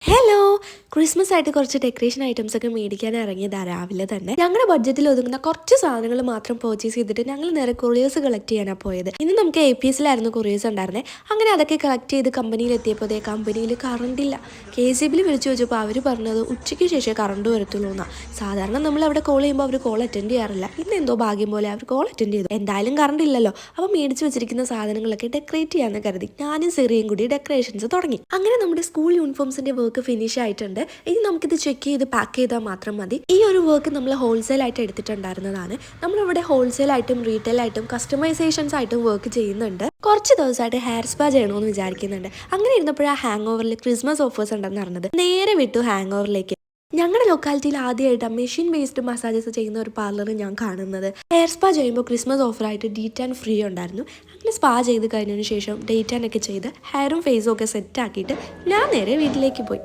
Hello, Christmas ആയിട്ട് കുറച്ച് decoration items ഒക്കെ മേടിക്കാൻ ഇറങ്ങിയതാ രാവിലെ തന്നെ. ഞങ്ങളുടെ ബഡ്ജറ്റിൽ ഒതുങ്ങുന്ന കുറച്ച് സാധനങ്ങൾ മാത്രം പർച്ചേസ് ചെയ്തിട്ട് ഞങ്ങൾ നേരെ കൊറിയേഴ്സ് കളക്ട് ചെയ്യാനാണ് പോയത്. ഇന്ന് നമുക്ക് APSലായിരുന്നു കൊറിയേഴ്സ് ഉണ്ടായിരുന്നത്. അങ്ങനെ അതൊക്കെ കളക്ട് ചെയ്ത് കമ്പനിയിൽ എത്തിയപ്പോൾ കമ്പനിയിൽ കറണ്ട് ഇല്ല. KCBയിൽ വിളിച്ചു ചോദിച്ചപ്പോൾ അവർ പറഞ്ഞത് ഉച്ചയ്ക്ക് ശേഷം കറണ്ട് വരത്തുള്ളൂ എന്നാണ്. സാധാരണ നമ്മൾ അവിടെ കോൾ ചെയ്യുമ്പോൾ അവർ കോൾ അറ്റൻഡ് ചെയ്യാറില്ല. ഇന്ന് എന്തോ ഭാഗ്യം പോലെ അവർ കോൾ അറ്റൻഡ് ചെയ്തു. എന്തായാലും കറണ്ട് ഇല്ലല്ലോ, അപ്പോൾ മേടിച്ച് വെച്ചിരിക്കുന്ന സാധനങ്ങളൊക്കെ ഡെക്കറേറ്റ് ചെയ്യാമെന്ന് കരുതി ഞാനും സെറിയും കൂടി ഡെക്കറേഷൻസ് തുടങ്ങി. അങ്ങനെ നമ്മുടെ സ്കൂൾ യൂണിഫോംസിന്റെ വർക്ക് ഫിനിഷ് ആയിട്ടുണ്ട്. ഇനി നമുക്കിത് ചെക്ക് ചെയ്ത് പാക്ക് ചെയ്താൽ മാത്രം മതി. ഈ ഒരു വർക്ക് നമ്മൾ ഹോൾസെയിൽ ആയിട്ട് എടുത്തിട്ടുണ്ടായിരുന്നതാണ്. നമ്മളിവിടെ ഹോൾസെയിൽ ആയിട്ടും റീറ്റെയിൽ ആയിട്ടും കസ്റ്റമൈസേഷൻസ് ആയിട്ടും വർക്ക് ചെയ്യുന്നുണ്ട്. കുറച്ച് ദിവസമായിട്ട് ഹെയർ സ്പാ ചെയ്യണമെന്ന് വിചാരിക്കുന്നുണ്ട്. അങ്ങനെ ഇരുന്നപ്പോഴാ ഹാങ് ഓവറിൽ ക്രിസ്മസ് ഓഫേഴ്സ് ഉണ്ടെന്ന് അറിഞ്ഞത്. നേരെ വിട്ടു ഹാങ് ഓവറിലേക്ക്. ഞങ്ങളുടെ ലൊക്കാലിറ്റിയിൽ ആദ്യമായിട്ട് മെഷീൻ ബേസ്ഡ് മസാജസ് ചെയ്യുന്ന ഒരു പാർലർ ഞാൻ കാണുന്നത്. ഹെയർ സ്പാ ചെയ്യുമ്പോൾ ക്രിസ്മസ് ഓഫറായിട്ട് ഡീറ്റാൻ ഫ്രീ ഉണ്ടായിരുന്നു. അങ്ങനെ സ്പാ ചെയ്ത് കഴിഞ്ഞതിന് ശേഷം ഡേറ്റാൻ ഒക്കെ ചെയ്ത് ഹെയറും ഫേസും ഒക്കെ സെറ്റ് ആക്കിയിട്ട് ഞാൻ നേരെ വീട്ടിലേക്ക് പോയി.